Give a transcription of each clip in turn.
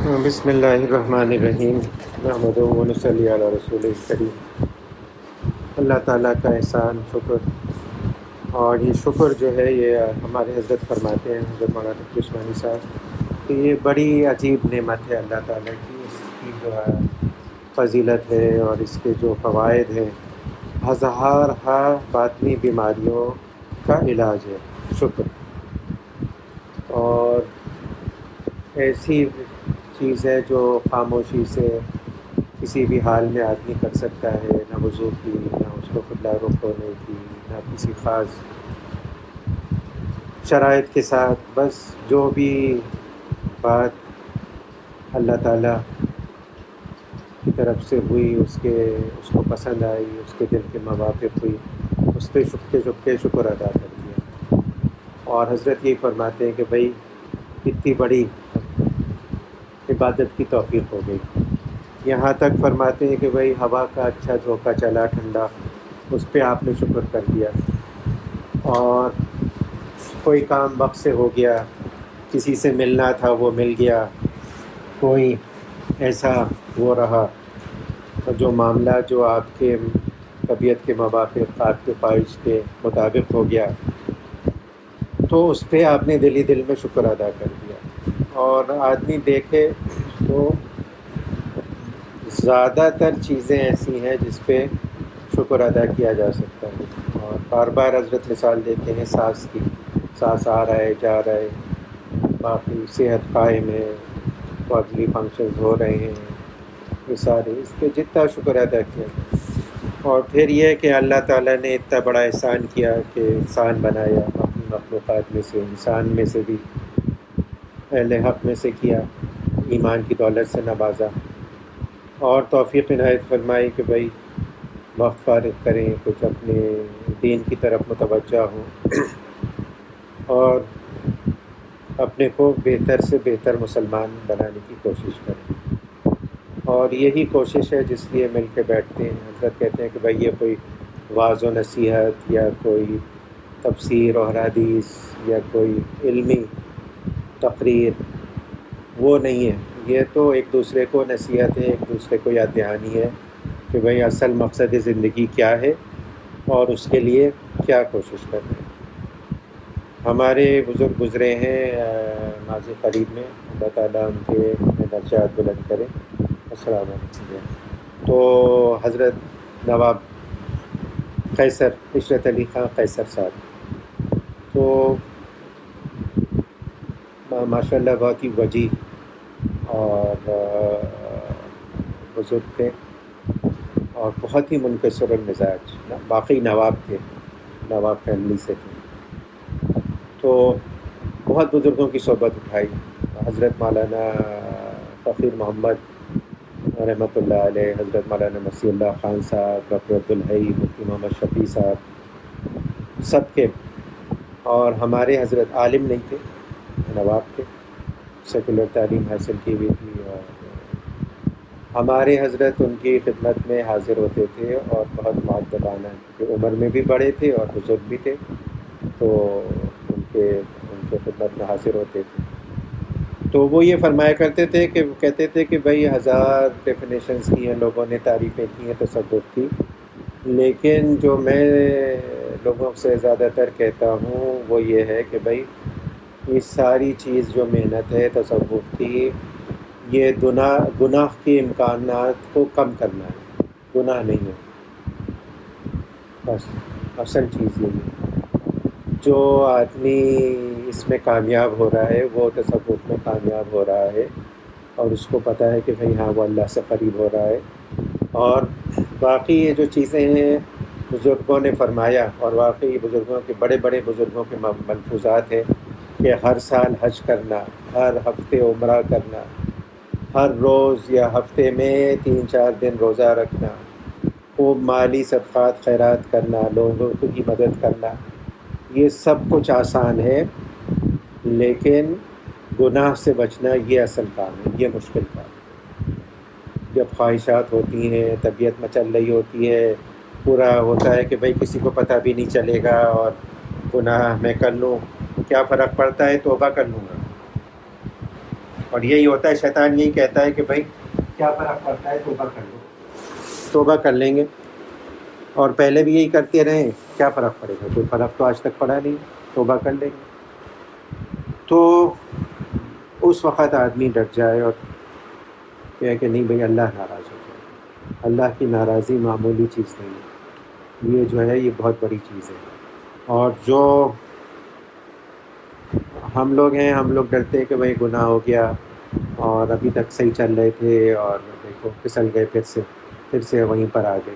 بسم اللہ الرحمن الرحیم نحمدہ و نصلی علی رسول الکریم۔ اللہ تعالیٰ کا احسان شکر، اور یہ شکر جو ہے یہ ہمارے حضرت فرماتے ہیں، حضرت مولانا تقی عثمانی صاحب، کہ یہ بڑی عجیب نعمت ہے اللہ تعالیٰ کی۔ اس کی جو ہے فضیلت ہے اور اس کے جو فوائد ہیں، ہزار باطنی بیماریوں کا علاج ہے شکر۔ اور ایسی چیز ہے جو خاموشی سے کسی بھی حال میں آدمی کر سکتا ہے، نہ وضو کی، نہ اس کو قبلہ رخ ہونے کی، نہ کسی خاص شرائط کے ساتھ، بس جو بھی بات اللہ تعالیٰ کی طرف سے ہوئی، اس کو پسند آئی، اس کے دل کے موافق ہوئی، اس پہ چپکے شکر ادا کر دیا۔ اور حضرت یہی فرماتے ہیں کہ بھائی کتنی بڑی عبادت کی توفیق ہو گئی۔ یہاں تک فرماتے ہیں کہ بھائی ہوا کا اچھا جھونکا چلا ٹھنڈا، اس پہ آپ نے شکر کر دیا، اور کوئی کام وقت سے ہو گیا، کسی سے ملنا تھا وہ مل گیا، کوئی ایسا وہ رہا جو معاملہ جو آپ کے طبیعت کے موافق، آپ کے خواہش کے مطابق ہو گیا، تو اس پہ آپ نے دل میں شکر ادا کر دیا۔ اور آدمی دیکھے تو زیادہ تر چیزیں ایسی ہیں جس پہ شکر ادا کیا جا سکتا ہے۔ اور بار بار حضرت مثال دیتے ہیں سانس کی، سانس آ رہا ہے جا رہا ہے، باقی صحت قائم ہے، باڈلی فنکشنز ہو رہے ہیں، یہ سارے اس پہ جتنا شکر ادا کیا۔ اور پھر یہ کہ اللہ تعالیٰ نے اتنا بڑا احسان کیا کہ انسان بنایا، اپنی مخلوقات میں سے انسان میں سے بھی اہل حق میں سے کیا، ایمان کی دولت سے نوازا، اور توفیق عنایت فرمائی کہ بھائی وقت فارغ کریں، کچھ اپنے دین کی طرف متوجہ ہوں، اور اپنے کو بہتر سے بہتر مسلمان بنانے کی کوشش کریں۔ اور یہی کوشش ہے جس لیے مل کے بیٹھتے ہیں۔ حضرت کہتے ہیں کہ بھائی یہ کوئی وعظ و نصیحت یا کوئی تفسیر اور حدیث یا کوئی علمی تقریر وہ نہیں ہے، یہ تو ایک دوسرے کو نصیحت ہے، ایک دوسرے کو یاد دہانی ہے کہ بھائی اصل مقصد زندگی کیا ہے اور اس کے لیے کیا کوشش کریں۔ ہمارے بزرگ گزرے ہیں ماضی قریب میں، اللہ تعالیٰ ان کے درجات بلند کرے۔ السلام علیکم۔ تو حضرت نواب قیصر، عشرت علی خان قیصر صاحب، تو ماشاء اللہ بہت ہی وجیح اور بزرگ تھے، اور بہت ہی منکسر المزاج، باقی نواب تھے، نواب فیملی سے تھے۔ تو بہت بزرگوں کی صحبت اٹھائی، حضرت مولانا فقیر محمد رحمۃ اللہ علیہ، حضرت مولانا مسیح اللہ خان صاحب، ڈاکٹر عبدالحی، مفتی محمد شفیع صاحب، سب کے، اور ہمارے حضرت عالم نہیں تھے، نواب تھے، سیکولر تعلیم حاصل کی ہوئی تھی، اور ہمارے حضرت ان کی خدمت میں حاضر ہوتے تھے، اور بہت مؤدبانہ، کہ عمر میں بھی بڑے تھے اور بزرگ بھی تھے، تو ان کے خدمت میں حاضر ہوتے تھے۔ تو وہ یہ فرمایا کرتے تھے کہ وہ کہتے تھے کہ بھائی ہزار ڈیفینیشنز کی ہیں، لوگوں نے تعریفیں کی ہیں تصوف کی، لیکن جو میں لوگوں سے زیادہ تر کہتا ہوں وہ یہ ہے کہ بھائی یہ ساری چیز جو محنت ہے تصوف کی، یہ گناہ کے امکانات کو کم کرنا ہے، گناہ نہیں ہے، بس اصل چیز یہ ہے۔ جو آدمی اس میں کامیاب ہو رہا ہے وہ تصوف میں کامیاب ہو رہا ہے، اور اس کو پتہ ہے کہ بھئی ہاں وہ اللہ سے قریب ہو رہا ہے۔ اور باقی یہ جو چیزیں ہیں بزرگوں نے فرمایا، اور واقعی بزرگوں کے بڑے بڑے بزرگوں کے ملفوظات ہیں کہ ہر سال حج کرنا، ہر ہفتے عمرہ کرنا، ہر روز یا ہفتے میں 3-4 دن روزہ رکھنا، خوب مالی صدقات خیرات کرنا، لوگوں کی مدد کرنا، یہ سب کچھ آسان ہے، لیکن گناہ سے بچنا یہ اصل کام ہے، یہ مشکل کام ہے۔ جب خواہشات ہوتی ہیں، طبیعت مچل رہی ہوتی ہے، پورا ہوتا ہے کہ بھئی کسی کو پتہ بھی نہیں چلے گا، اور گناہ میں کر لوں، کیا فرق پڑتا ہے، توبہ کر لوں گا۔ اور یہی ہوتا ہے، شیطان یہی کہتا ہے کہ بھائی کیا فرق پڑتا ہے، توبہ کر لو، توبہ کر لیں گے، اور پہلے بھی یہی کرتے رہے، کیا فرق پڑے گا، کوئی فرق تو آج تک پڑا نہیں، توبہ کر لیں گے۔ تو اس وقت آدمی ڈٹ جائے اور کہے کہ نہیں بھائی اللہ ناراض ہو جائے۔ اللہ کی ناراضی معمولی چیز نہیں ہے، یہ جو ہے یہ بہت بڑی چیز ہے۔ اور جو ہم لوگ ہیں، ہم لوگ ڈرتے ہیں کہ بھائی گناہ ہو گیا اور ابھی تک صحیح چل رہے تھے اور دیکھو پھسل گئے، پھر سے وہیں پر آ گئے۔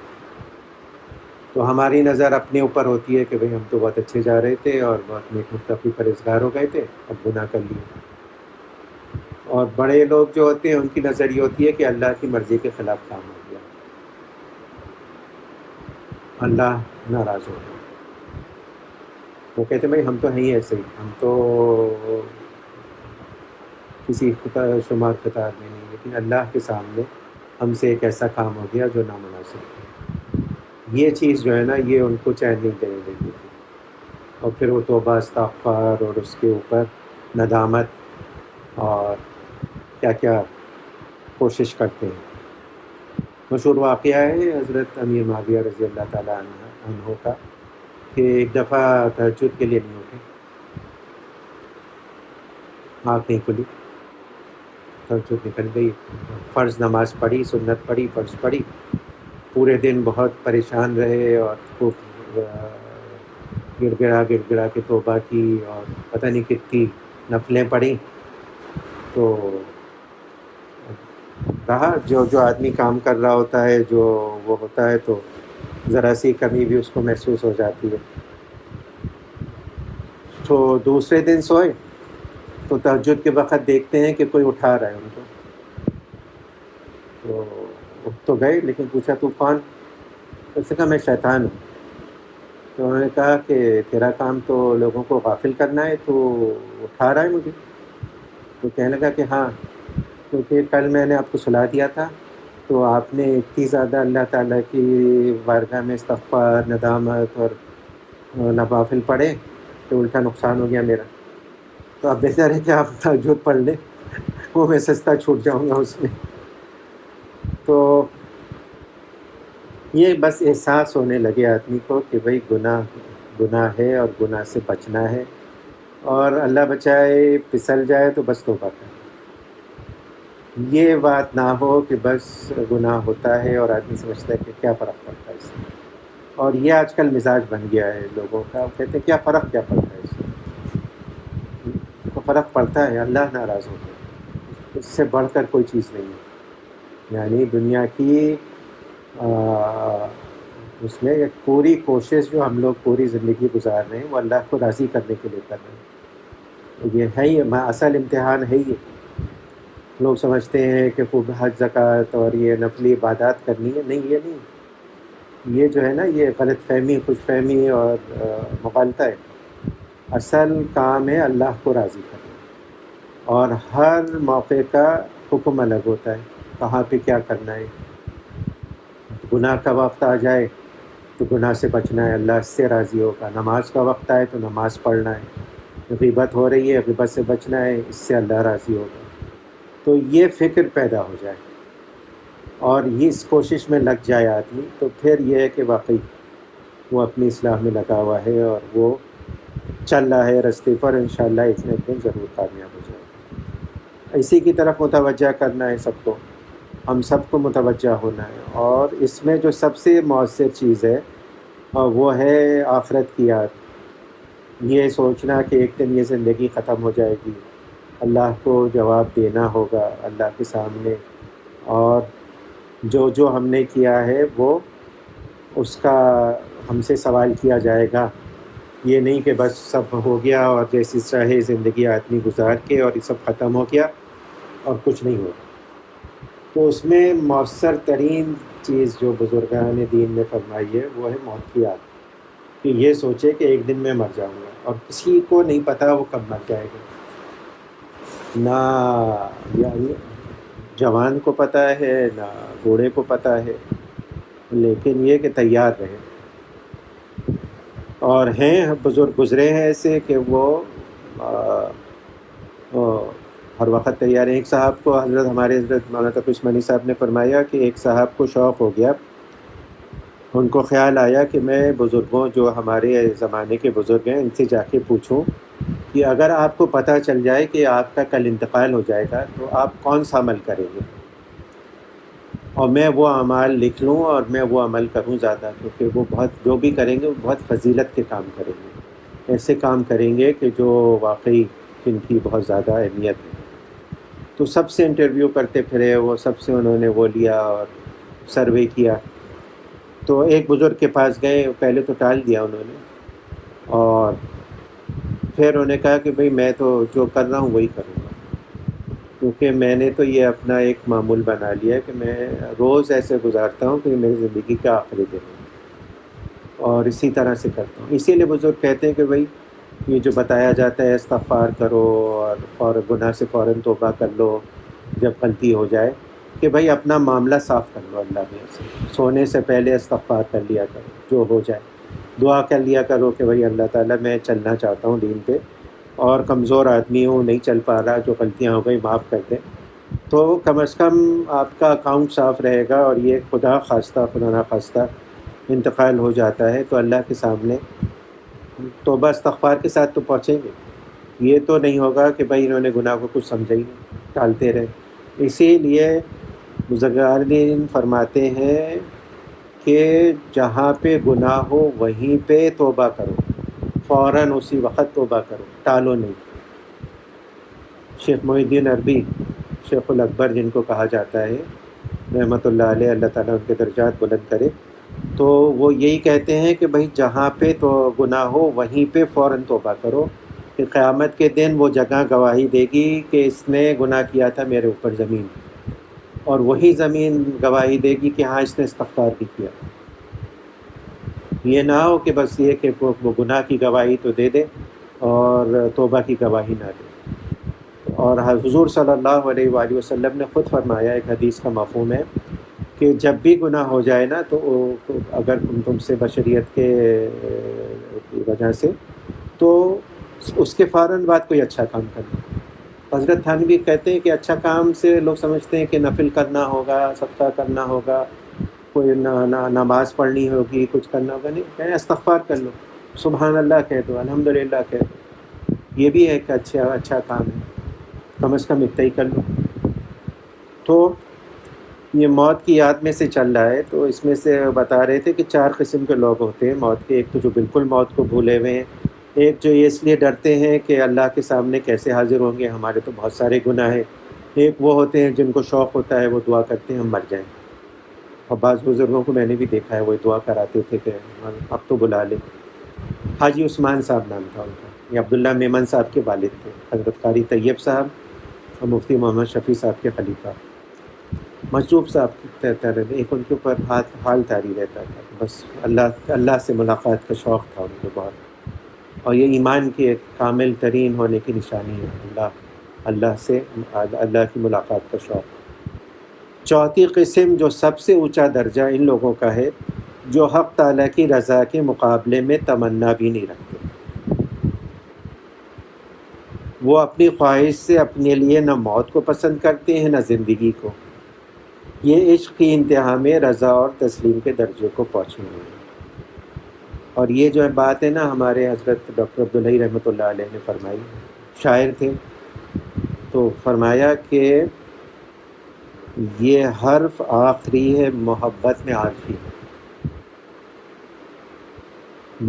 تو ہماری نظر اپنے اوپر ہوتی ہے کہ بھئی ہم تو بہت اچھے جا رہے تھے اور بہت نیک متقی پرہیزگار ہو گئے تھے، اب گناہ کر لیے۔ اور بڑے لوگ جو ہوتے ہیں ان کی نظر یہ ہوتی ہے کہ اللہ کی مرضی کے خلاف کام ہو گیا، اللہ ناراض ہو گیا۔ وہ کہتے ہیں بھائی ہم تو ہیں ہی ایسے ہی، ہم تو کسی شمار قطار میں نہیں، لیکن اللہ کے سامنے ہم سے ایک ایسا کام ہو گیا جو نامناسب ہے۔ یہ چیز جو ہے نا یہ ان کو چین نہیں دینے دیتی تھی، اور پھر وہ توبہ استغفار اور اس کے اوپر ندامت اور کیا کیا کوشش کرتے ہیں۔ مشہور واقعہ ہے حضرت امیر معاویہ رضی اللہ تعالیٰ عنہ کا، کہ ایک دفعہ تہجد کے لیے نہیں اٹھے، آنکھ نہیں کھلی، تہجد نکل گئی، فرض نماز پڑھی، سنت پڑھی، فرض پڑھی، پورے دن بہت پریشان رہے اور خوب گڑ گڑا کے توبہ کی اور پتہ نہیں کتنی نفلیں پڑھی۔ تو رہا جو آدمی کام کر رہا ہوتا ہے، جو وہ ہوتا ہے، تو ذرا سی کمی بھی اس کو محسوس ہو جاتی ہے۔ تو دوسرے دن سوئے تو تہجد کے وقت دیکھتے ہیں کہ کوئی اٹھا رہا ہے ان کو، تو اٹھ تو گئے لیکن پوچھا تو کون؟ اس نے کہا میں شیطان ہوں۔ تو انہوں نے کہا کہ تیرا کام تو لوگوں کو غافل کرنا ہے، تو اٹھا رہا ہے مجھے؟ تو کہنے لگا کہ ہاں، کیونکہ کل میں نے آپ کو سلا دیا تھا، تو آپ نے اتنی زیادہ اللہ تعالیٰ کی بارگاہ میں استغفار، ندامت اور نوافل پڑھے کہ الٹا نقصان ہو گیا میرا۔ تو اب بہتر ہے کہ آپ تہجد پڑھ لیں، وہ میں سستا چھوٹ جاؤں گا اس میں۔ تو یہ بس احساس ہونے لگے آدمی کو کہ بھئی گناہ ہے اور گناہ سے بچنا ہے، اور اللہ بچائے پھسل جائے تو بس توبہ کرے۔ یہ بات نہ ہو کہ بس گناہ ہوتا ہے اور آدمی سمجھتا ہے کہ کیا فرق پڑتا ہے اس سے، اور یہ آج کل مزاج بن گیا ہے لوگوں کا، کہتے ہیں کیا فرق پڑتا ہے اس سے، تو فرق پڑتا ہے، اللہ ناراض ہوتا ہے، اس سے بڑھ کر کوئی چیز نہیں ہے۔ یعنی دنیا کی اس میں ایک پوری کوشش جو ہم لوگ پوری زندگی گزار رہے ہیں وہ اللہ کو راضی کرنے کے لیے کر رہے ہیں۔ یہ ہے ہی اصل امتحان ہے ہی۔ لوگ سمجھتے ہیں کہ خوب حج زکوٰۃ اور یہ نفلی عبادات کرنی ہے، نہیں، یہ نہیں، یہ جو ہے نا یہ غلط فہمی، خوش فہمی اور مغالطہ ہے۔ اصل کام ہے اللہ کو راضی کرنا، اور ہر موقع کا حکم الگ ہوتا ہے، کہاں پہ کیا کرنا ہے۔ گناہ کا وقت آ جائے تو گناہ سے بچنا ہے، اللہ اس سے راضی ہوگا۔ نماز کا وقت آئے تو نماز پڑھنا ہے، غیبت ہو رہی ہے، غیبت سے بچنا ہے، اس سے اللہ راضی ہوگا۔ تو یہ فکر پیدا ہو جائے اور یہ اس کوشش میں لگ جائے آدمی، تو پھر یہ ہے کہ واقعی وہ اپنی اصلاح میں لگا ہوا ہے اور وہ چل رہا ہے رستے پر، انشاءاللہ ایک نہ ایک دن ضرور کامیاب ہو جائے گا۔ اسی کی طرف متوجہ کرنا ہے سب کو، ہم سب کو متوجہ ہونا ہے، اور اس میں جو سب سے مؤثر چیز ہے وہ ہے آخرت کی یاد۔ یہ سوچنا کہ ایک دن یہ زندگی ختم ہو جائے گی، اللہ کو جواب دینا ہوگا اللہ کے سامنے، اور جو ہم نے کیا ہے وہ اس کا ہم سے سوال کیا جائے گا۔ یہ نہیں کہ بس سب ہو گیا اور جیسی چاہے زندگی آدمی گزار کے اور یہ سب ختم ہو گیا اور کچھ نہیں ہوگا۔ تو اس میں مؤثر ترین چیز جو بزرگان دین نے فرمائی ہے وہ ہے موت کی یاد، کہ یہ سوچے کہ ایک دن میں مر جاؤں گا، اور کسی کو نہیں پتا وہ کب مر جائے گا، نہ یعنی جوان کو پتہ ہے نہ بوڑھے کو پتہ ہے، لیکن یہ کہ تیار رہے۔ اور ہیں بزرگ گزرے ہیں ایسے کہ وہ ہر وقت تیار ہیں۔ ایک صاحب کو ہمارے حضرت مولانا تقی عثمانی صاحب نے فرمایا کہ ایک صاحب کو شوق ہو گیا، ان کو خیال آیا کہ میں بزرگوں جو ہمارے زمانے کے بزرگ ہیں ان سے جا کے پوچھوں کہ اگر آپ کو پتہ چل جائے کہ آپ کا کل انتقال ہو جائے گا تو آپ کون سا عمل کریں گے، اور میں وہ اعمال لکھ لوں اور میں وہ عمل کروں زیادہ، کیونکہ وہ بہت جو بھی کریں گے وہ بہت فضیلت کے کام کریں گے، ایسے کام کریں گے کہ جو واقعی جن کی بہت زیادہ اہمیت ہے۔ تو سب سے انٹرویو کرتے پھرے، وہ سب سے انہوں نے وہ لیا اور سروے کیا۔ تو ایک بزرگ کے پاس گئے، پہلے تو ٹال دیا انہوں نے، اور پھر انہوں نے کہا کہ بھئی میں تو جو کر رہا ہوں وہی کروں گا، کیونکہ میں نے تو یہ اپنا ایک معمول بنا لیا ہے کہ میں روز ایسے گزارتا ہوں کہ میری زندگی کا آخری دن ہے، اور اسی طرح سے کرتا ہوں۔ اسی لیے بزرگ کہتے ہیں کہ بھئی یہ جو بتایا جاتا ہے استغفار کرو اور گناہ سے فوراً توبہ کر لو جب غلطی ہو جائے، کہ بھئی اپنا معاملہ صاف کر لو اللہ میں سے، سونے سے پہلے استغفار کر لیا کرو، جو ہو جائے دعا کر لیا کرو کہ بھئی اللہ تعالیٰ میں چلنا چاہتا ہوں دین پہ، اور کمزور آدمی ہوں، نہیں چل پا رہا، جو غلطیاں ہو گئی معاف کر دیں، تو کم از کم آپ کا اکاؤنٹ صاف رہے گا۔ اور یہ خدا نہ خواستہ انتقال ہو جاتا ہے تو اللہ کے سامنے توبہ استغفار کے ساتھ تو پہنچیں گے، یہ تو نہیں ہوگا کہ بھائی انہوں نے گناہ کو کچھ سمجھا ہی نہیں، ٹالتے رہے۔ اسی لیے بزرگان فرماتے ہیں کہ جہاں پہ گناہ ہو وہیں پہ توبہ کرو، فوراً اسی وقت توبہ کرو، ٹالو نہیں۔ شیخ محی الدین عربی، شیخ الاکبر جن کو کہا جاتا ہے رحمۃ اللہ علیہ، اللہ تعالیٰ ان کے درجات بلند کرے، تو وہ یہی کہتے ہیں کہ بھئی جہاں پہ تو گناہ ہو وہیں پہ فوراً توبہ کرو، کہ قیامت کے دن وہ جگہ گواہی دے گی کہ اس نے گناہ کیا تھا میرے اوپر زمین، اور وہی زمین گواہی دے گی کہ ہاں اس نے استغفار بھی کیا۔ یہ نہ ہو کہ بس یہ کہ وہ گناہ کی گواہی تو دے دے اور توبہ کی گواہی نہ دے۔ اور حضور صلی اللہ علیہ وآلہ وسلم نے خود فرمایا، ایک حدیث کا مفہوم ہے کہ جب بھی گناہ ہو جائے نا تو اگر تم سے بشریت کے وجہ سے، تو اس کے فوراً بعد کوئی اچھا کام کرنا۔ حضرت تھانوی کہتے ہیں کہ اچھا کام سے لوگ سمجھتے ہیں کہ نفل کرنا ہوگا، صدقہ کرنا ہوگا، کوئی نماز پڑھنی ہوگی، کچھ کرنا ہوگا، نہیں، کہیں استغفار کر لو، سبحان اللہ کہہ دو، الحمدللہ کہہ دو، یہ بھی ایک اچھا کام ہے، کم از کم اتنا ہی کر لو۔ تو یہ موت کی یاد میں سے چل رہا ہے، تو اس میں سے بتا رہے تھے کہ 4 قسم کے لوگ ہوتے ہیں موت کے۔ ایک تو جو بالکل موت کو بھولے ہوئے ہیں، ایک جو یہ اس لیے ڈرتے ہیں کہ اللہ کے سامنے کیسے حاضر ہوں گے، ہمارے تو بہت سارے گناہ ہیں، ایک وہ ہوتے ہیں جن کو شوق ہوتا ہے، وہ دعا کرتے ہیں ہم مر جائیں، اور بعض بزرگوں کو میں نے بھی دیکھا ہے وہ دعا کراتے تھے کہ اب تو بلا لے۔ حاجی عثمان صاحب نام تھا ان کا، یہ عبداللہ میمن صاحب کے والد تھے، حضرت قاری طیب صاحب اور مفتی محمد شفیع صاحب کے خلیفہ۔ مجذوب صاحب کہتا رہتے، ایک ان کے اوپر حال طاری رہتا تھا، بس اللہ سے ملاقات کا شوق تھا ان کو بہت، اور یہ ایمان کی ایک کامل ترین ہونے کی نشانی ہے، اللہ کی ملاقات کا شوق۔ چوتھی قسم جو سب سے اونچا درجہ ان لوگوں کا ہے، جو حق تعالیٰ کی رضا کے مقابلے میں تمنا بھی نہیں رکھتے، وہ اپنی خواہش سے اپنے لیے نہ موت کو پسند کرتے ہیں نہ زندگی کو، یہ عشق کی انتہا میں رضا اور تسلیم کے درجے کو پہنچے ہوئے ہیں۔ اور یہ جو بات ہے نا، ہمارے حضرت ڈاکٹر عبداللہ رحمۃ اللہ علیہ نے فرمائی، شاعر تھے، تو فرمایا کہ یہ حرف آخری ہے محبت میں عارفی،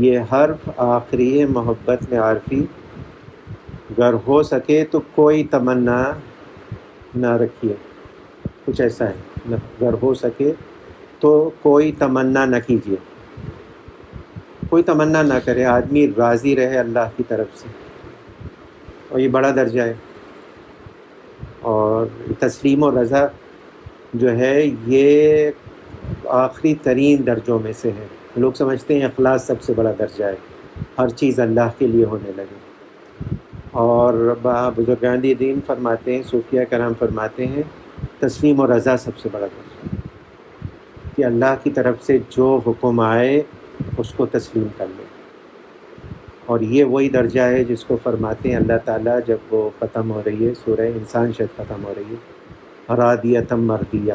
یہ حرف آخری ہے محبت میں عارفی، گر ہو سکے تو کوئی تمنا نہ رکھیے، کچھ ایسا ہے، گر ہو سکے تو کوئی تمنا نہ کیجیے، کوئی تمنا نہ کرے، آدمی راضی رہے اللہ کی طرف سے، اور یہ بڑا درجہ ہے۔ اور تسلیم و رضا جو ہے یہ آخری ترین درجوں میں سے ہے۔ لوگ سمجھتے ہیں اخلاص سب سے بڑا درجہ ہے، ہر چیز اللہ کے لیے ہونے لگے، اور بزرگان دین فرماتے ہیں، صوفیہ کرام فرماتے ہیں، تسلیم و رضا سب سے بڑا درجہ ہے، کہ اللہ کی طرف سے جو حکم آئے اس کو تسلیم کر لے، اور یہ وہی درجہ ہے جس کو فرماتے ہیں اللہ تعالیٰ جب وہ ختم ہو رہی ہے، سورہ انسان شاید ختم ہو رہی ہے، رادیتم مردیہ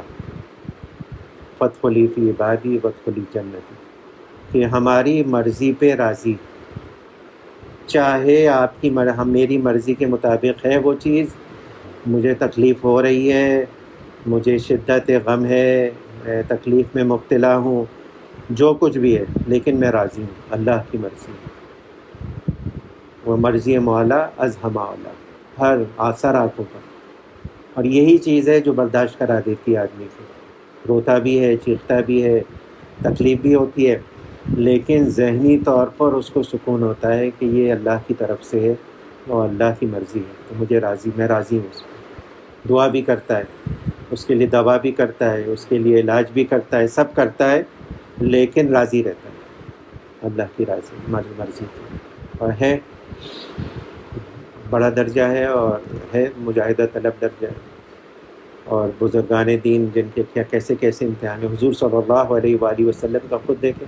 فادخلی فی عبادی وادخلی جنتی، کہ ہماری مرضی پہ راضی، چاہے آپ کی میری مرضی کے مطابق ہے وہ چیز، مجھے تکلیف ہو رہی ہے، مجھے شدت غم ہے، میں تکلیف میں مبتلا ہوں، جو کچھ بھی ہے، لیکن میں راضی ہوں، اللہ کی مرضی ہے، وہ مرضی مولا از ہم اولا، ہر آثر آنکھوں پر۔ اور یہی چیز ہے جو برداشت کرا دیتی ہے آدمی کو، روتا بھی ہے، چیختا بھی ہے، تکلیف بھی ہوتی ہے، لیکن ذہنی طور پر اس کو سکون ہوتا ہے کہ یہ اللہ کی طرف سے ہے اور اللہ کی مرضی ہے، تو مجھے راضی، میں راضی ہوں اس کو۔ دعا بھی کرتا ہے، اس کے لیے دوا بھی کرتا ہے، اس کے لیے علاج بھی کرتا ہے، سب کرتا ہے، لیکن راضی رہتا ہے اللہ کی راضی مرضی کی، اور ہے بڑا درجہ ہے، اور ہے مجاہدہ طلب درجہ ہے۔ اور بزرگان دین جن کے کیا کیسے کیسے امتحان ہیں، حضور صلی اللہ علیہ وآلہ وسلم کا خود دیکھیں،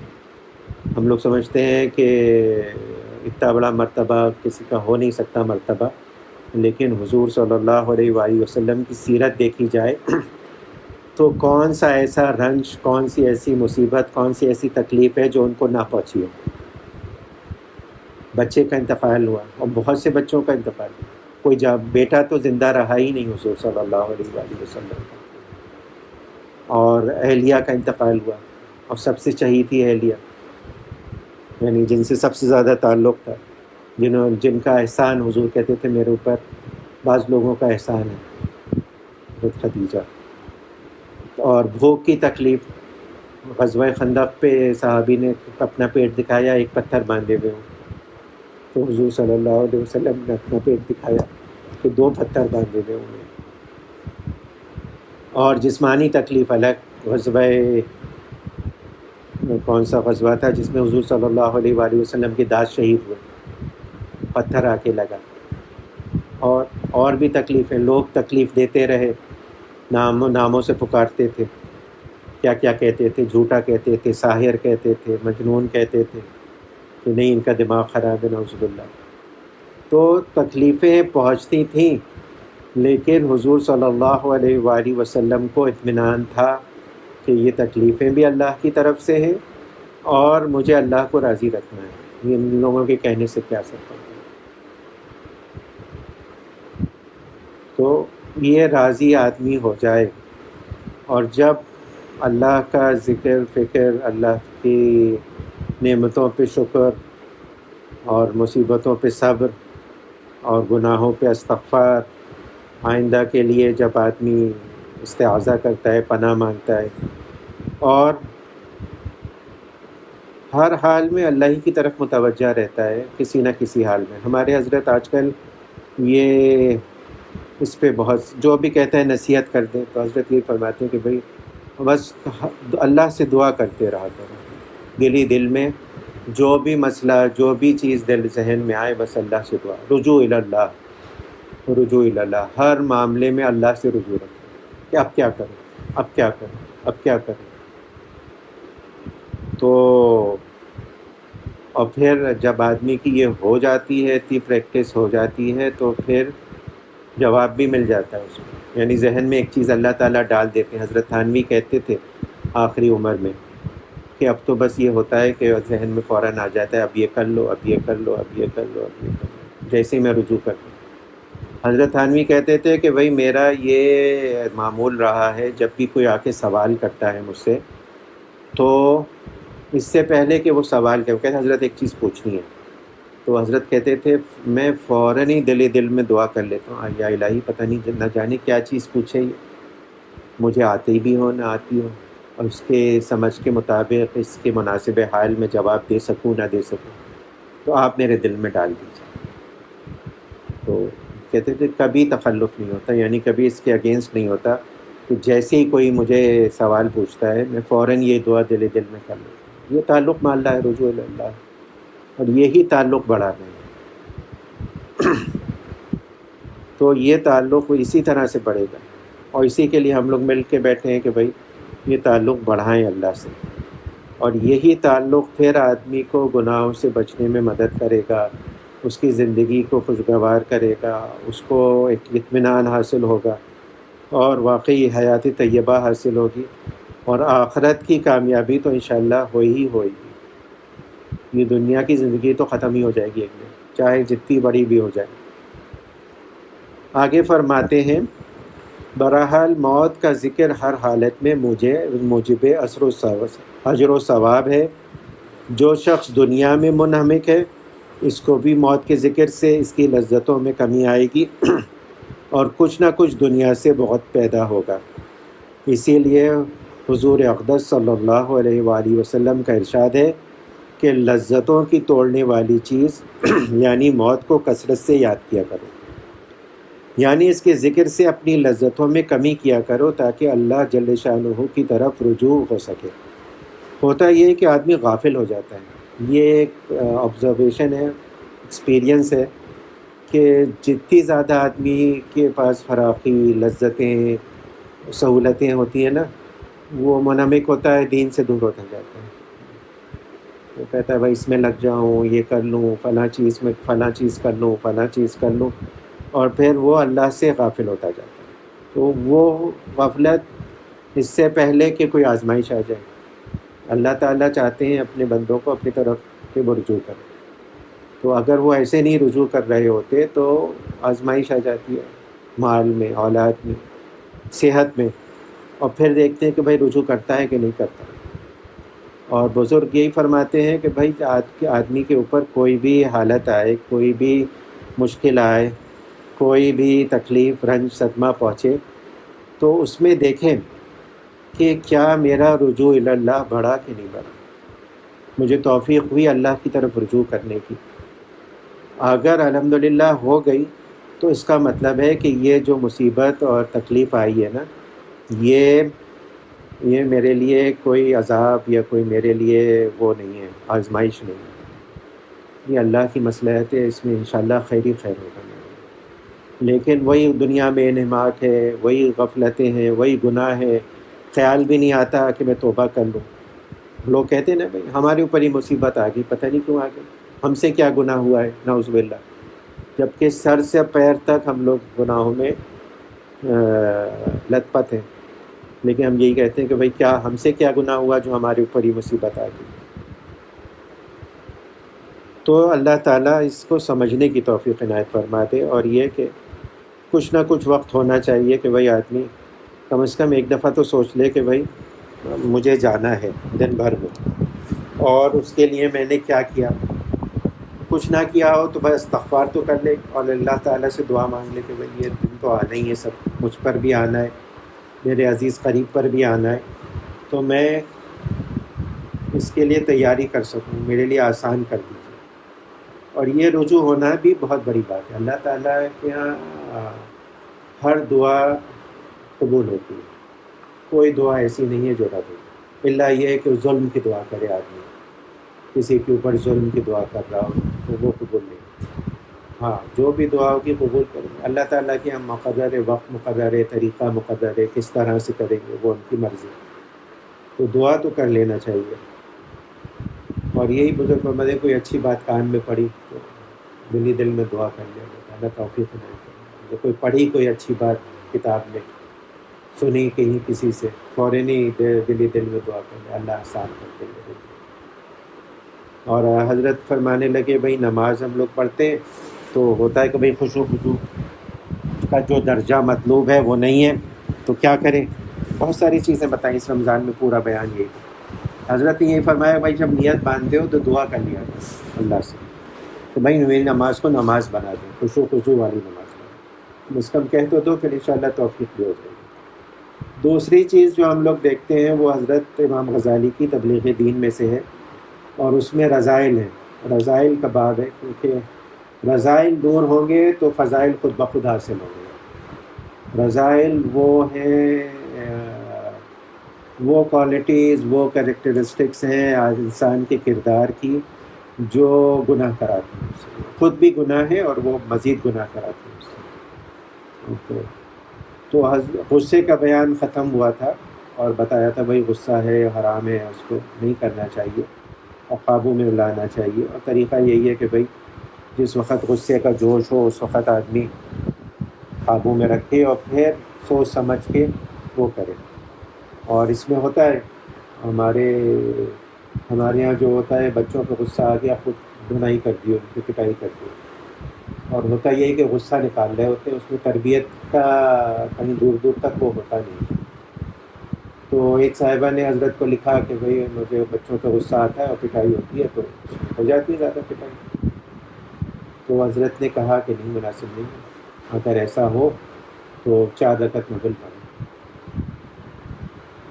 ہم لوگ سمجھتے ہیں کہ اتنا بڑا مرتبہ کسی کا ہو نہیں سکتا مرتبہ، لیکن حضور صلی اللہ علیہ وآلہ وسلم کی سیرت دیکھی جائے تو کون سا ایسا رنج، کون سی ایسی مصیبت، کون سی ایسی تکلیف ہے جو ان کو نہ پہنچی ہو۔ بچے کا انتقال ہوا، اور بہت سے بچوں کا انتقال ہوا، کوئی بیٹا تو زندہ رہا ہی نہیں حضور صلی اللہ علیہ وآلہ وسلم کا، اور اہلیہ کا انتقال ہوا، اور سب سے شہید تھی اہلیہ، یعنی جن سے سب سے زیادہ تعلق تھا، جن کا احسان حضور کہتے تھے میرے اوپر بعض لوگوں کا احسان ہے، حضرت خدیجہ۔ اور بھوک کی تکلیف، غزوہ خندق پہ صحابی نے اپنا پیٹ دکھایا ایک پتھر باندھے ہوئے ہوں، تو حضور صلی اللہ علیہ وسلم نے اپنا پیٹ دکھایا کہ 2 پتھر باندھے ہوئے ہوں۔ اور جسمانی تکلیف الگ، غزوہ کون سا غزوہ تھا جس میں حضور صلی اللہ علیہ وآلہ وسلم کے دانت شہید ہوئے، پتھر آ کے لگا، اور بھی تکلیفیں، لوگ تکلیف دیتے رہے، ناموں سے پکارتے تھے، کیا کیا کہتے تھے، جھوٹا کہتے تھے، ساحر کہتے تھے، مجنون کہتے تھے، کہ نہیں ان کا دماغ خراب ہے، نعوذ باللہ۔ تو تکلیفیں پہنچتی تھیں، لیکن حضور صلی اللہ علیہ وآلہ وسلم کو اطمینان تھا کہ یہ تکلیفیں بھی اللہ کی طرف سے ہیں، اور مجھے اللہ کو راضی رکھنا ہے، ان لوگوں کے کہنے سے کیا سکتا ہوں۔ تو یہ راضی آدمی ہو جائے، اور جب اللہ کا ذکر، فکر، اللہ کی نعمتوں پہ شکر، اور مصیبتوں پہ صبر، اور گناہوں پہ استغفار، آئندہ کے لیے جب آدمی استعاذہ کرتا ہے، پناہ مانگتا ہے، اور ہر حال میں اللہ ہی کی طرف متوجہ رہتا ہے کسی نہ کسی حال میں۔ ہمارے حضرت آج کل یہ اس پہ بہت، جو بھی کہتا ہے نصیحت کر دیں، تو حضرت یہ فرماتے ہیں کہ بھئی بس اللہ سے دعا کرتے رہا کرو، دل ہی دل میں جو بھی مسئلہ، جو بھی چیز دل ذہن میں آئے، بس اللہ سے دعا، رجوع اللہ، رجوع اللہ، ہر معاملے میں اللہ سے رجوع رکھو کہ اب کیا کروں، اب کیا کروں، اب کیا کروں۔ تو اور پھر جب آدمی کی یہ ہو جاتی ہے، اتنی پریکٹس ہو جاتی ہے، تو پھر جواب بھی مل جاتا ہے اس کو، یعنی ذہن میں ایک چیز اللہ تعالیٰ ڈال دیتے ہیں۔ حضرت تھانوی کہتے تھے آخری عمر میں کہ اب تو بس یہ ہوتا ہے کہ ذہن میں فوراً آ جاتا ہے، اب یہ کر لو، اب یہ کر لو، اب یہ کر لو، اب یہ کر لو، جیسے ہی میں رجوع کرتا ہوں۔ حضرت تھانوی کہتے تھے کہ بھائی میرا یہ معمول رہا ہے، جب بھی کوئی آ کے سوال کرتا ہے مجھ سے، تو اس سے پہلے کہ وہ سوال کرے، وہ کہتے حضرت ایک چیز پوچھنی ہے، تو حضرت کہتے تھے میں فوراً ہی دل میں دعا کر لیتا ہوں، یا الہی پتہ نہیں نہ جانے کیا چیز پوچھے، مجھے آتی بھی ہو نہ آتی ہو، اور اس کے سمجھ کے مطابق، اس کے مناسب حال میں جواب دے سکوں نہ دے سکوں، تو آپ میرے دل میں ڈال دیجیے۔ تو کہتے تھے کبھی تخلف نہیں ہوتا، یعنی کبھی اس کے اگینسٹ نہیں ہوتا، کہ جیسے ہی کوئی مجھے سوال پوچھتا ہے میں فوراً یہ دعا دل میں کر لیتا ہوں۔ یہ تعلق مع اللہ ہے، رجوع اللہ، اور یہی تعلق بڑھانا ہے۔ تو یہ تعلق اسی طرح سے بڑھے گا، اور اسی کے لیے ہم لوگ مل کے بیٹھے ہیں کہ بھائی یہ تعلق بڑھائیں اللہ سے، اور یہی تعلق پھر آدمی کو گناہوں سے بچنے میں مدد کرے گا، اس کی زندگی کو خوشگوار کرے گا، اس کو ایک اطمینان حاصل ہوگا اور واقعی حیات طیبہ حاصل ہوگی، اور آخرت کی کامیابی تو انشاءاللہ ہوئی یہ دنیا کی زندگی تو ختم ہی ہو جائے گی ایک دن، چاہے جتنی بڑی بھی ہو جائے۔ آگے فرماتے ہیں بہرحال موت کا ذکر ہر حالت میں موجب اجر و ثواب ہے۔ جو شخص دنیا میں منہمک ہے اس کو بھی موت کے ذکر سے اس کی لذتوں میں کمی آئے گی اور کچھ نہ کچھ دنیا سے بغض پیدا ہوگا۔ اسی لیے حضور اقدس صلی اللہ علیہ وآلہ وسلم کا ارشاد ہے کہ لذتوں کی توڑنے والی چیز یعنی موت کو کثرت سے یاد کیا کرو، یعنی اس کے ذکر سے اپنی لذتوں میں کمی کیا کرو تاکہ اللہ جل شانہ کی طرف رجوع ہو سکے۔ ہوتا یہ ہے کہ آدمی غافل ہو جاتا ہے، یہ ایک آبزرویشن ہے، ایکسپیرینس ہے کہ جتنی زیادہ آدمی کے پاس فراخی، لذتیں، سہولتیں ہوتی ہیں نا، وہ منہمک ہوتا ہے، دین سے دور ہوتا جاتا ہے۔ وہ کہتا ہے بھائی اس میں لگ جاؤں، یہ کر لوں، فلاں چیز میں فلاں چیز کر لوں، فلاں چیز کر لوں، اور پھر وہ اللہ سے غافل ہوتا جاتا ہے۔ تو وہ غفلت اس سے پہلے کہ کوئی آزمائش آ جائے، اللہ تعالیٰ چاہتے ہیں اپنے بندوں کو اپنی طرف کہ وہ رجوع کریں، تو اگر وہ ایسے نہیں رجوع کر رہے ہوتے تو آزمائش آ جاتی ہے، مال میں، اولاد میں، صحت میں، اور پھر دیکھتے ہیں کہ بھائی رجوع کرتا ہے کہ نہیں کرتا۔ اور بزرگ یہی فرماتے ہیں کہ بھائی آدمی کے اوپر کوئی بھی حالت آئے، کوئی بھی مشکل آئے، کوئی بھی تکلیف، رنج، صدمہ پہنچے، تو اس میں دیکھیں کہ کیا میرا رجوع الی اللہ بڑھا کہ نہیں بڑھا، مجھے توفیق ہوئی اللہ کی طرف رجوع کرنے کی۔ اگر الحمدللہ ہو گئی تو اس کا مطلب ہے کہ یہ جو مصیبت اور تکلیف آئی ہے نا، یہ میرے لیے کوئی عذاب یا کوئی میرے لیے وہ نہیں ہے، آزمائش نہیں ہے، یہ اللہ کی مصلحت ہے، اس میں انشاءاللہ خیر ہی خیر ہوگا۔ لیکن وہی دنیا میں انعامات ہے، وہی غفلتیں ہیں، وہی گناہ ہے، خیال بھی نہیں آتا کہ میں توبہ کر لوں۔ لوگ کہتے ہیں نا بھائی ہمارے اوپر ہی مصیبت آ گئی، پتہ نہیں کیوں آ گئی، ہم سے کیا گناہ ہوا ہے، نعوذ باللہ، جبکہ سر سے پیر تک ہم لوگ گناہوں میں لت پت ہیں، لیکن ہم یہی کہتے ہیں کہ بھائی کیا ہم سے کیا گناہ ہوا جو ہمارے اوپر ہی مصیبت آ گئی۔ تو اللہ تعالیٰ اس کو سمجھنے کی توفیق عنایت فرما دے، اور یہ کہ کچھ نہ کچھ وقت ہونا چاہیے کہ بھائی آدمی کم از کم ایک دفعہ تو سوچ لے کہ بھائی مجھے جانا ہے دن بھر میں، اور اس کے لیے میں نے کیا کیا۔ کچھ نہ کیا ہو تو بس استغفار تو کر لے اور اللہ تعالیٰ سے دعا مانگ لے کہ بھائی یہ دن تو آنا ہی ہے، سب مجھ پر بھی آنا ہے، میرے عزیز قریب پر بھی آنا ہے، تو میں اس کے لیے تیاری کر سکوں، میرے لیے آسان کر دیجیے۔ اور یہ رجوع ہونا بھی بہت بڑی بات ہے، اللہ تعالیٰ کے یہاں ہر دعا قبول ہوتی ہے، کوئی دعا ایسی نہیں ہے جو رد ہو، الا یہ ہے کہ ظلم کی دعا کرے آدمی، کسی کے اوپر ظلم کی دعا کر رہا ہو تو وہ قبول نہیں۔ ہاں جو بھی دعا ہوگی قبول کریں گے، اللہ تعالیٰ کے ہم مقرر وقت مقرر ہے، طریقہ مقرر ہے، کس طرح سے کریں گے وہ ان کی مرضی، تو دعا تو کر لینا چاہیے۔ اور یہی بزرگ فرماتے ہیں کوئی اچھی بات کان میں پڑھی تو دلی دل میں دعا کر لیا، اللہ توفیق عنایت کرے۔ کوئی پڑھی کوئی اچھی بات کتاب میں، سنی کہیں کسی سے، فوراً ہی دلی دل میں دعا کر لیا، اللہ آسان کر دے گا۔ اور حضرت فرمانے لگے بھائی نماز ہم لوگ پڑھتے ہیں تو ہوتا ہے کہ بھائی خشوع خضوع کا جو درجہ مطلوب ہے وہ نہیں ہے، تو کیا کریں؟ بہت ساری چیزیں بتائیں اس رمضان میں، پورا بیان یہی ہے۔ حضرت نے یہ فرمایا بھائی جب نیت باندھتے ہو تو دعا کر لیا اللہ سے کہ بھائی میری نماز کو نماز بنا دیں، خشوع خضوع والی نماز بنا دیں، اس کا کہہ تو دو، پھر انشاءاللہ توفیق بھی ہو جائے گی۔ دوسری چیز جو ہم لوگ دیکھتے ہیں وہ حضرت امام غزالی کی تبلیغ دین میں سے ہے، اور اس میں رضائل ہیں، رضائل کا باب ہے، کیونکہ رضائل دور ہوں گے تو فضائل خود بخود حاصل ہوں گے۔ رضائل وہ ہیں، وہ کوالٹیز، وہ کریکٹرسٹکس ہیں انسان کے کردار کی جو گناہ کراتی ہیں، اس سے خود بھی گناہ ہے اور وہ مزید گناہ کراتی ہیں اس سے۔ تو غصے کا بیان ختم ہوا تھا، اور بتایا تھا بھائی غصہ ہے حرام ہے، اس کو نہیں کرنا چاہیے اور قابو میں لانا چاہیے، اور طریقہ یہی ہے کہ بھائی جس وقت غصے کا جوش ہو اس وقت آدمی قابو میں رکھے اور پھر سوچ سمجھ کے وہ کرے۔ اور اس میں ہوتا ہے ہمارے یہاں جو ہوتا ہے، بچوں کو غصہ آ گیا خود دھنائی کر دی، ان کی پٹائی کر دی، اور ہوتا یہی کہ غصہ نکال رہے ہوتے ہیں، اس میں تربیت کا کہیں دور دور تک وہ ہوتا نہیں۔ تو ایک صاحبہ نے حضرت کو لکھا کہ بھئی مجھے بچوں کا غصہ آتا ہے اور پٹائی ہوتی ہے، تو اس میں ہو جاتی ہے زیادہ پٹائی۔ تو حضرت نے کہا کہ نہیں، مناسب نہیں ہے، اگر ایسا ہو تو 4 رکعت نفل پڑھیں،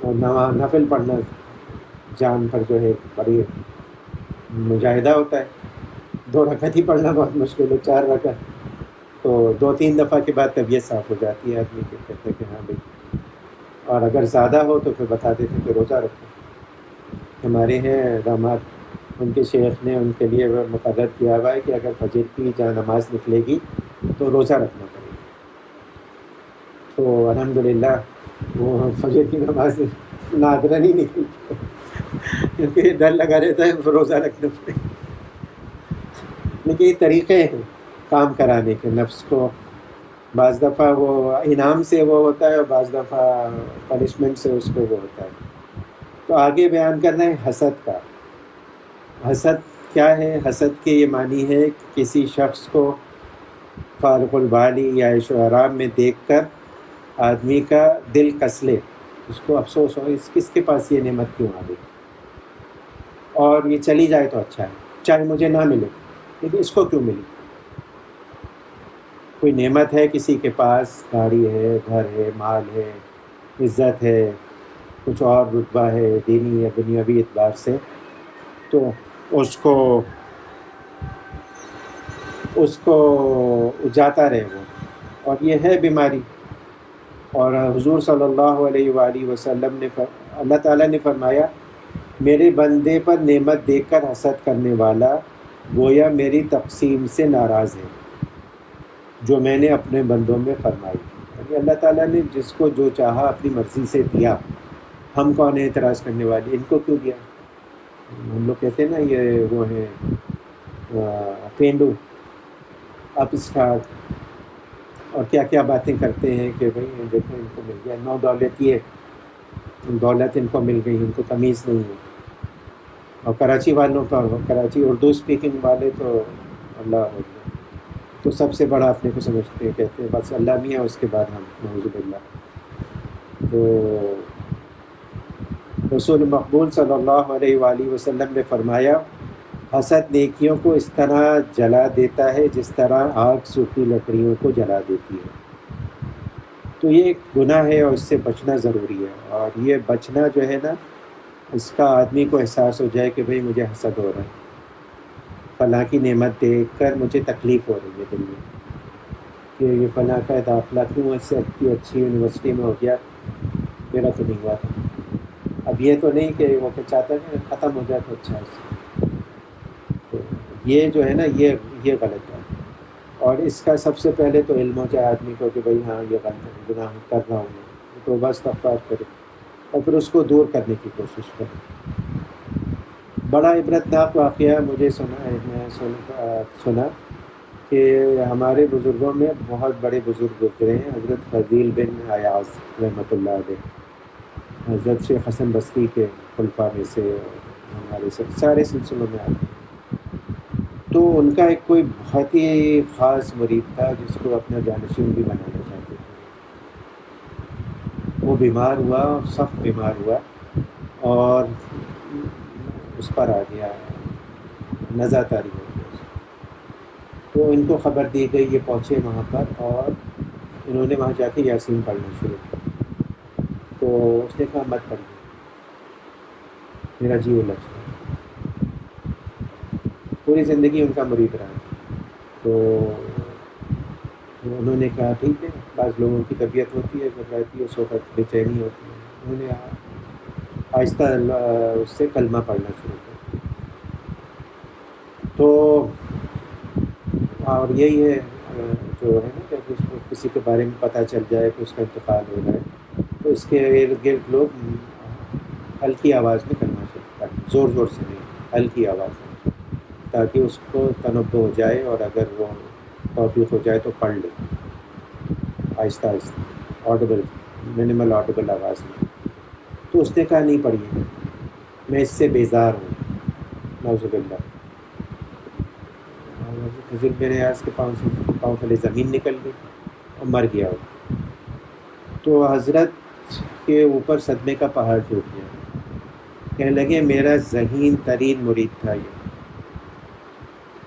اور نفل پڑھنا جان پر جو ہے بڑی مجاہدہ ہوتا ہے، 2 رکعت ہی پڑھنا بہت مشکل ہے، 4 رکعت تو 2-3 دفعہ کے بعد طبیعت صاف ہو جاتی ہے آدمی کے، کہتے ہیں کہ ہاں بھائی۔ اور اگر زیادہ ہو تو پھر بتا دیتے کہ روزہ رکھو۔ ہمارے ہیں داماد، ان کے شیخ نے ان کے لیے مقرر کیا ہوا ہے کہ اگر فجر کی جہاں نماز نکلے گی تو روزہ رکھنا پڑے گا۔ تو الحمدللہ وہ فجر کی نماز نادراً ہی نکلی، کیونکہ یہ ڈر لگا رہتا ہے روزہ رکھنے پڑے۔ لیکن یہ طریقے ہیں کام کرانے کے نفس کو، بعض دفعہ وہ انعام سے وہ ہوتا ہے اور بعض دفعہ پنشمنٹ سے اس کو وہ ہوتا ہے۔ تو آگے بیان کرنا ہے حسد کا۔ حسد کیا ہے؟ حسد کے یہ معنی ہے کہ کسی شخص کو فارغ البالی یا عیش و آرام میں دیکھ کر آدمی کا دل کس لے، اس کو افسوس ہو کس کے پاس یہ نعمت کیوں آ گئی، اور یہ چلی جائے تو اچھا ہے، چاہے مجھے نہ ملے لیکن اس کو کیوں ملی۔ کوئی نعمت ہے کسی کے پاس، گاڑی ہے، گھر ہے، مال ہے، عزت ہے، کچھ اور رتبہ ہے دینی یا دنیاوی اعتبار سے، تو اس کو جاتا رہے وہ، اور یہ ہے بیماری۔ اور حضور صلی اللہ علیہ وآلہ وسلم نے اللہ تعالیٰ نے فرمایا، میرے بندے پر نعمت دیکھ کر حسد کرنے والا گویا میری تقسیم سے ناراض ہے جو میں نے اپنے بندوں میں فرمائی۔ یعنی اللہ تعالیٰ نے جس کو جو چاہا اپنی مرضی سے دیا، ہم کون ہیں اعتراض کرنے والے، ان کو کیوں دیا؟ ہم لوگ کہتے ہیں نا یہ وہ ہیں پینڈو، اپ اسٹارٹ، اور کیا کیا باتیں کرتے ہیں کہ بھئی دیکھو ان کو مل گیا، نو دولتی ہے، دولت ان کو مل گئی، ان کو تمیز نہیں ہے۔ اور کراچی والوں کا، کراچی اردو اسپیکنگ والے تو اللہ اکبر، تو سب سے بڑا اپنے کو سمجھتے ہیں، کہتے ہیں بس اللہ میاں اس کے بعد ہم، نعوذ باللہ۔ تو رسول مقبول صلی اللہ علیہ وآلہ وسلم نے فرمایا، حسد نیکیوں کو اس طرح جلا دیتا ہے جس طرح آگ سوکھی لکڑیوں کو جلا دیتی ہے۔ تو یہ ایک گناہ ہے اور اس سے بچنا ضروری ہے، اور یہ بچنا جو ہے نا، اس کا آدمی کو احساس ہو جائے کہ بھئی مجھے حسد ہو رہا ہے، فلاں کی نعمت دیکھ کر مجھے تکلیف ہو رہی ہے دل میں کہ یہ فلاں کا داخلہ کیوں اس سے اچھی یونیورسٹی میں ہو گیا، میرا تو نہیں ہوا تھا۔ اب یہ تو نہیں کہ وہ چاہتا ہے کہ ختم ہو جائے تو اچھا ہے۔ تو یہ جو ہے نا، یہ غلط ہے، اور اس کا سب سے پہلے تو علم ہو جائے آدمی کو کہ بھئی ہاں یہ غلط ہے، گناہ کر رہا ہوں میں، تو بس استغفار کرے اور پھر اس کو دور کرنے کی کوشش کرے۔ بڑا عبرتناک واقعہ مجھے میں سنا کہ ہمارے بزرگوں میں بہت بڑے بزرگ گزرے ہیں، حضرت فضیل بن ایاز رحمۃ اللہ علیہ، حضرت شیخ حسن بصری کے خلفاء میں سے، ہمارے سارے سلسلوں میں آتے ہیں۔ تو ان کا ایک کوئی بہت ہی خاص مرید تھا جس کو اپنا جانشین بھی بنانا چاہتے تھے۔ وہ بیمار ہوا، سخت بیمار ہوا، اور اس پر آ گیا، نزع طاری ہو گیا اس کو۔ تو ان کو خبر دی گئی، یہ پہنچے وہاں پر، اور انہوں نے وہاں جا کے یاسین پڑھنا شروع کیا۔ تو اس نے کہا مت پڑھیے، میرا جی الجھ گیا۔ پوری زندگی ان کا مرید رہا۔ تو انہوں نے کہا ٹھیک ہے، بعض لوگوں کی طبیعت ہوتی ہے، گھبراتی ہے، اس وقت بے چینی ہوتی ہے۔ انہوں نے آہستہ اس سے کلمہ پڑھنا شروع کیا۔ تو اور یہی ہے جو ہے نا کہ اس کو کسی کے بارے میں پتہ چل جائے کہ اس کا انتقال ہو رہا ہے، تو اس کے ارد گرد لوگ ہلکی آواز میں کلمہ شریف پڑھیں، زور زور سے نہیں، ہلکی آواز میں، تاکہ اس کو تنبہ ہو جائے، اور اگر وہ توفیق ہو جائے تو پڑھ لے آہستہ آہستہ، آڈیبل، منیمل آڈیبل آواز میں۔ تو اس نے کہا نہیں پڑھیے، میں اس سے بیزار ہوں، نعوذ باللہ۔ فضل میرے نیاز کے پاؤں تلے زمین نکل گئی اور مر گیا وہ۔ تو حضرت کے اوپر صدمے کا پہاڑ ٹوٹ گیا، کہنے لگے میرا ذہین ترین مرید تھا یہ،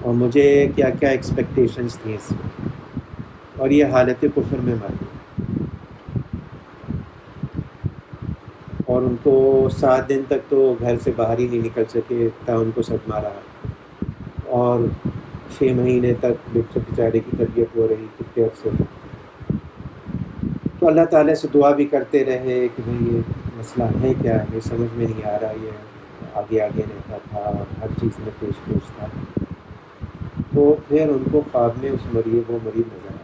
اور مجھے کیا کیا ایکسپیکٹیشنز تھیں اس میں، اور یہ حالت کفر میں مر گیا۔ اور ان کو 7 دن تک تو گھر سے باہر ہی نہیں نکل سکے، اتنا ان کو صدمہ رہا، اور 6 مہینے تک بچوں بیچارے کی تربیت ہو رہی کتنے عرصے تک۔ تو اللہ تعالیٰ سے دعا بھی کرتے رہے کہ بھئی یہ مسئلہ ہے کیا ہے، سمجھ میں نہیں آ رہا، یہ آگے آگے رہتا تھا، ہر چیز میں پیش پیش تھا۔ تو پھر ان کو خواب میں وہ مریض نظر آیا،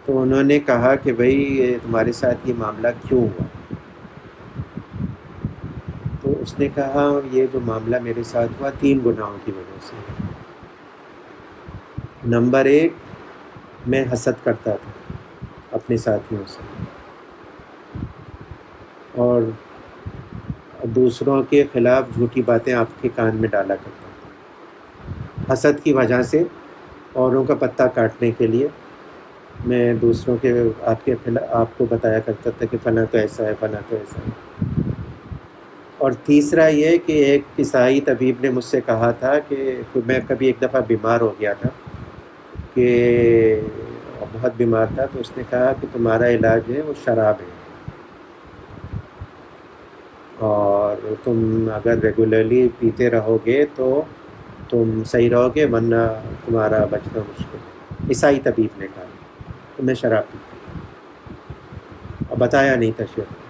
تو انہوں نے کہا کہ بھئی یہ تمہارے ساتھ یہ معاملہ کیوں ہوا؟ تو اس نے کہا یہ جو معاملہ میرے ساتھ ہوا 3 گناہوں کی وجہ سے۔ نمبر 1، میں حسد کرتا تھا اپنے ساتھیوں سے، اور دوسروں کے خلاف جھوٹی باتیں آپ کے کان میں ڈالا کرتا تھا۔ حسد کی وجہ سے، اوروں کا پتہ کاٹنے کے لیے میں دوسروں کے آپ کو بتایا کرتا تھا کہ فلاں تو ایسا ہے، فلاں تو ایسا ہے۔ اور تیسرا یہ کہ ایک عیسائی طبیب نے مجھ سے کہا تھا کہ میں کبھی ایک دفعہ بیمار ہو گیا تھا، کہ بہت بیمار تھا، تو اس نے کہا کہ تمہارا علاج ہے وہ شراب ہے، اور تم اگر ریگولرلی پیتے رہو گے تو تم صحیح رہو گے، ورنہ تمہارا بچنا مشکل۔ عیسائی طبیب نے کہا، تو میں شراب پیتا، اور بتایا نہیں تھا شیخ۔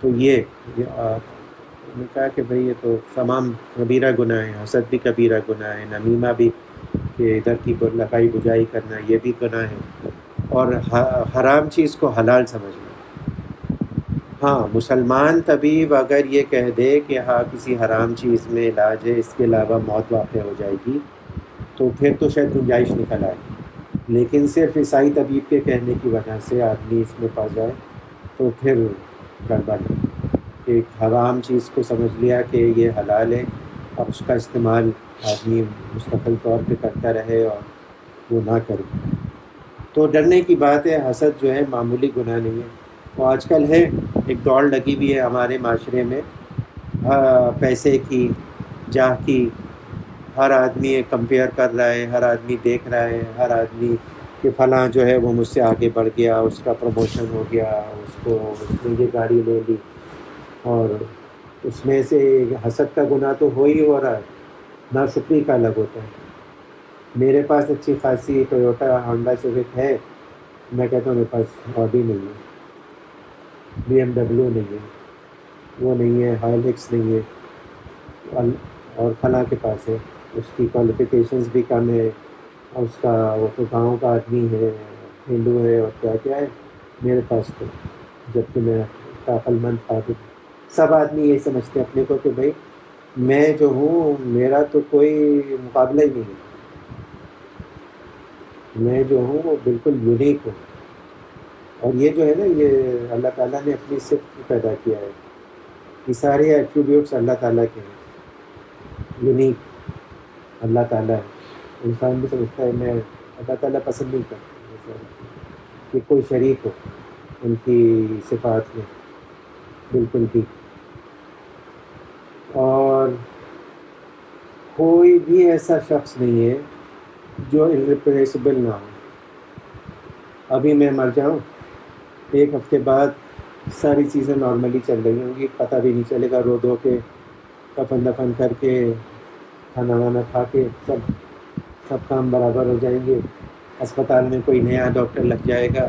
تو یہ نے کہا کہ بھئی یہ تو تمام کبیرہ گناہ ہیں، حسد بھی کبیرہ گناہ ہے، نمیمہ بھی، کہ ادھر کی لگائی بجائی کرنا یہ بھی گناہ ہے، اور حرام چیز کو حلال سمجھنا۔ ہاں، مسلمان طبیب اگر یہ کہہ دے کہ ہاں کسی حرام چیز میں علاج ہے، اس کے علاوہ موت واقع ہو جائے گی، تو پھر تو شاید گنجائش نکل آئے، لیکن صرف عیسائی طبیب کے کہنے کی وجہ سے آدمی اس میں پا جائے تو پھر گڑبڑ ہے۔ ایک حرام چیز کو سمجھ لیا کہ یہ حلال ہے، اور اس کا استعمال آدمی مستقل طور پہ کرتا رہے اور وہ نہ کرے، تو ڈرنے کی بات ہے۔ حسد جو ہے معمولی گناہ نہیں ہے، وہ آج کل ہے، ایک دوڑ لگی ہوئی ہے ہمارے معاشرے میں، پیسے کی، جاہ کی، ہر آدمی کمپیئر کر رہا ہے، ہر آدمی دیکھ رہا ہے، ہر آدمی کہ فلاں جو ہے وہ مجھ سے آگے بڑھ گیا، اس کا پروموشن ہو گیا، اس نے یہ گاڑی لے لی، اور اس میں سے حسد کا گناہ تو ہو ہی ہو رہا ہے، ناشکری کا الگ ہوتا ہے۔ میرے پاس اچھی خاصی ٹویوٹا ہونڈا سیوک ہے، میں کہتا ہوں میرے پاس آڈی نہیں ہے، بی ایم ڈبلیو نہیں ہے، وہ نہیں ہے، ہائیلکس نہیں ہے، اور فلاں کے پاس ہے، اس کی کوالیفیکیشنز بھی کم ہے، اور اس کا وہ تو گاؤں کا آدمی ہے، ہندو ہے، اور کیا کیا ہے، میرے پاس تو، جب کہ میں عقل مند تھا۔ سب آدمی یہ سمجھتے ہیں اپنے کو کہ بھائی میں جو ہوں میرا تو کوئی مقابلہ ہی نہیں ہے، میں جو ہوں وہ بالکل یونیک ہوں۔ اور یہ جو ہے نا، یہ اللہ تعالیٰ نے اپنی صفت پیدا کیا ہے، یہ سارے ایٹریبیوٹس اللہ تعالیٰ کے ہیں، یونیک اللہ تعالیٰ ہے۔ انسان بھی سمجھتا ہے میں، اللہ تعالیٰ پسند نہیں کرتا کہ کوئی شریک ہو ان کی صفات میں، بالکل بھی۔ اور کوئی بھی ایسا شخص نہیں ہے جو irreplaceable نہ ہو۔ ابھی میں مر جاؤں، 1 ہفتے بعد ساری چیزیں نارملی چل رہی ہوں گی، پتہ بھی نہیں چلے گا، رو دھو کے کفن دفن کر کے کھانا وانا کھا کے سب کام برابر ہو جائیں گے، اسپتال میں کوئی نیا ڈاکٹر لگ جائے گا،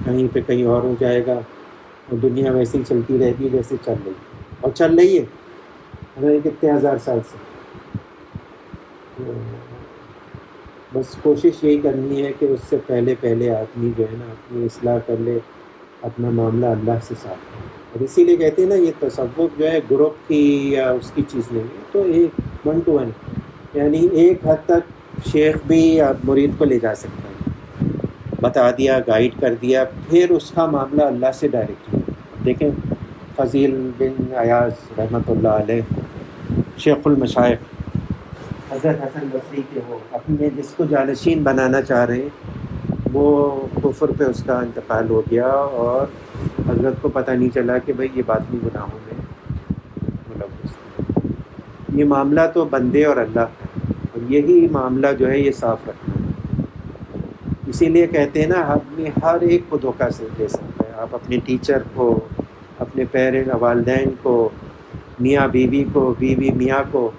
کہیں پہ کہیں اور ہو جائے گا، اور دنیا ویسے ہی چلتی رہے گی جیسے چل رہی ہے، اور چل رہی ہے کتنے ہزار سال سے۔ بس کوشش یہی کرنی ہے کہ اس سے پہلے آدمی جو ہے نا اپنی اصلاح کر لے، اپنا معاملہ اللہ سے صاف کریں. اور اسی لیے کہتے ہیں نا یہ تصوف جو ہے گروپ کی یا اس کی چیز نہیں ہے, تو ایک 1 to 1, یعنی ایک حد تک شیخ بھی مرید کو لے جا سکتا ہے, بتا دیا, گائیڈ کر دیا, پھر اس کا معاملہ اللہ سے ڈائریکٹلی. دیکھیں فضیل بن ایاز رحمۃ اللہ علیہ, شیخ المشائخ, حضرت حسن بصری کے, وہ اپنے جس کو جانشین بنانا چاہ رہے ہیں, وہ کفر پہ اس کا انتقال ہو گیا, اور حضرت کو پتہ نہیں چلا کہ بھئی یہ باطنی گناہوں میں ملوث ہے. یہ معاملہ تو بندے اور اللہ کا ہے, اور یہی معاملہ جو ہے یہ صاف رکھنا ہے. اسی لیے کہتے ہیں نا آدمی ہر ایک کو دھوکہ سے دے سکتا ہے. آپ اپنے ٹیچر کو, اپنے پیرنٹ والدین کو, میاں بیوی کو, بیوی میاں کو,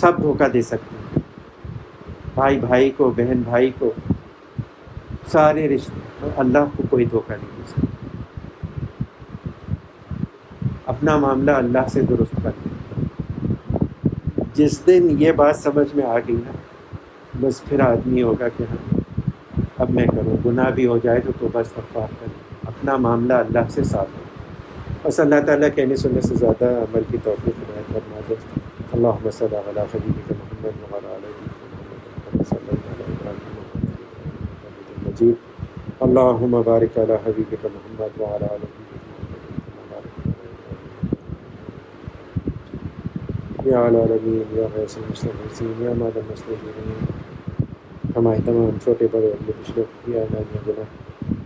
سب دھوکہ دے سکتے ہیں. بھائی بھائی کو, بہن بھائی کو, سارے رشتے. اللہ کو کوئی دھوکہ نہیں دے سکتا. اپنا معاملہ اللہ سے درست کر لیں. جس دن یہ بات سمجھ میں آ گئی نا, بس پھر آدمی ہوگا کہ ہاں اب میں کروں, گناہ بھی ہو جائے تو توبہ استغفار کریں, اپنا معاملہ اللہ سے صاف ہو. بس اللہ تعالیٰ کہنے سننے سے زیادہ عمل کی توفیق عنایت فرما دے. اللہم صلی علی حبیبک محمد وعلی آل محمد کما صلیت علی ابراہیم حمید مجید. اللہم بارک علی حبیبک محمد وعلی آل محمد کما بارکت علی ابراہیم. یا العالمین یا غیث المستغیثین یا ماذ المستجیبین. ہمارے تمام چھوٹے بڑے اگلے پچھلے یا نامیاں گناہ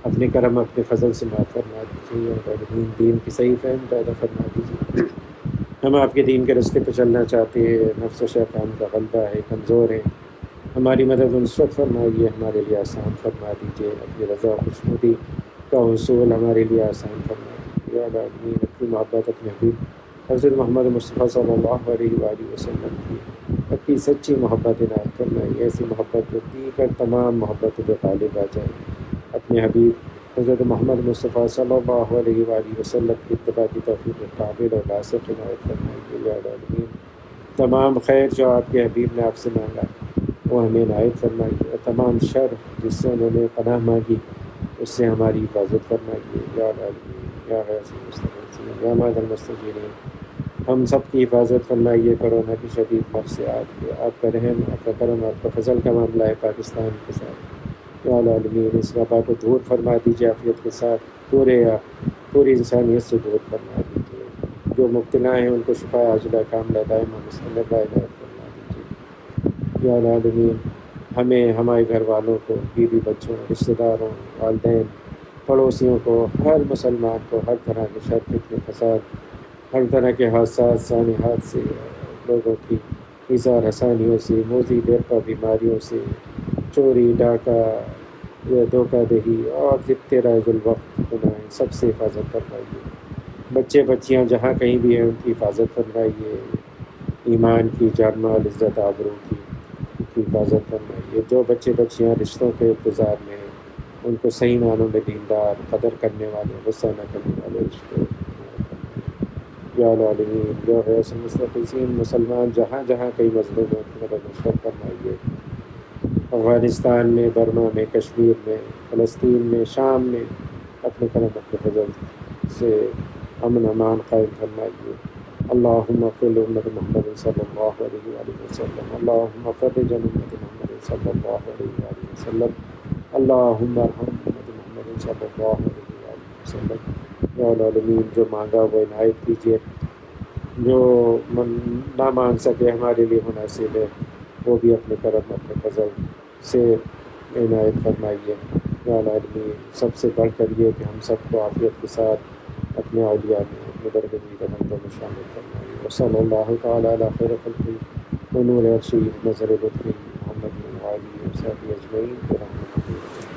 اپنے کرم اپنے فضل سے معاف فرما دیجیے. یا العالمین دین کی صحیح فہم پیدا فرما دیجیے. ہم آپ کے دین کے راستے پہ چلنا چاہتے ہیں, نفس و شیطان کا غلبہ ہے, کمزور ہیں. ہماری مدد و نصرت فرمائیے, ہمارے لیے آسان فرما دیجیے. اپنی رضا و خوشنودی کا حصول ہمارے لیے آسان فرما دیجیے. یا العالمین اپنی محبت اپنے حبیب حضرت محمد مصطفیٰ صلی اللہ علیہ وآلہ وسلم کی اپنی سچی محبت عنایت فرمائی. ایسی محبت جو دیگر تمام محبت پہ غالب آ جائے. اپنے حبیب حضرت محمد مصطفیٰ صلی اللہ علیہ وآلہ وسلم کی اتباع کی توفیق قابل اور راسخ عنایت فرمائیے. یا العالمین تمام خیر جو آپ کے حبیب نے آپ سے مانگا وہ ہمیں عنایت فرمائیے, اور تمام شر جس سے انہوں نے پناہ مانگی اس سے ہماری حفاظت فرمائیے. یا العالمین یا غیث المستغیثین یا ماذ المستجیبین. ہم سب کی حفاظت فرمائیے کرونا کی شدید مفصلات کے. آپ کا رحم, آپ کا کرم, آپ کا فضل کا معاملہ ہے پاکستان کے ساتھ. یا العالمین اس وبا کو دور فرما دیجیے عافیت کے ساتھ, پوری انسانیت سے دور فرما دیجیے. جو مبتلا ہیں ان کو شفا عاجلہ کاملہ دائمہ مستمرہ عنایت فرما دیجیے. یا العالمین ہمیں, ہمارے گھر والوں کو, بیوی بچوں, رشتہ داروں, والدین, پڑوسیوں کو, ہر مسلمان کو ہر طرح کے شر فتنے فساد, ہر طرح کے حادثات سانحات سے, لوگوں کی اظہار حسانیوں سے, موذی دیرپا بیماریوں سے, چوری ڈاکہ یا دھوکہ دہی اور جتنے رائج الوقت گناہیں سب سے حفاظت فرمائیے. بچے بچیاں جہاں کہیں بھی ہیں ان کی حفاظت فرمائیے. ایمان کی, جان مال, عزت آبرو کی حفاظت فرمائیے. جو بچے بچیاں رشتوں کے انتظار میں ہیں ان کو صحیح معنوں میں دیندار, قدر کرنے والے, غصہ نہ کرنے والے رشتے. یا العالمین یا غیث المستغیثین مسلمان جہاں جہاں کئی مظلوم ہیں ان کی مدد نصرت فرمائیے. افغانستان میں, برما میں, کشمیر میں, فلسطین میں, شام میں اپنے کرم اپنے فضل سے امن امان قائم فرمائیے. اللہم اغفر امت محمد صلی اللہ علیہ وآلہ وسلم. اللہم فرج عن امت محمد صلی اللہ علیہ وآلہ وسلم. اللہم ارحم امت محمد صلی اللہ علیہ وآلہ وسلم. یا العالمین جو مانگا وہ عنایت کیجیے, جو نہ مانگ سکے ہمارے لیے مناسب ہے وہ بھی اپنے کرم اپنے فضل سے عنایت فرمائیے. یا العالمین سب سے بڑھ کر یہ کہ ہم سب کو عافیت کے ساتھ اپنے اولیاء میں, اپنے برگزیدہ بندوں میں شامل فرمائیے. وصلی اللہ تعالیٰ علی خیر خلقہ ونور عرشہ نظر لطفہ محمد وآلہ وصحبہ اجمعین برحمتہ.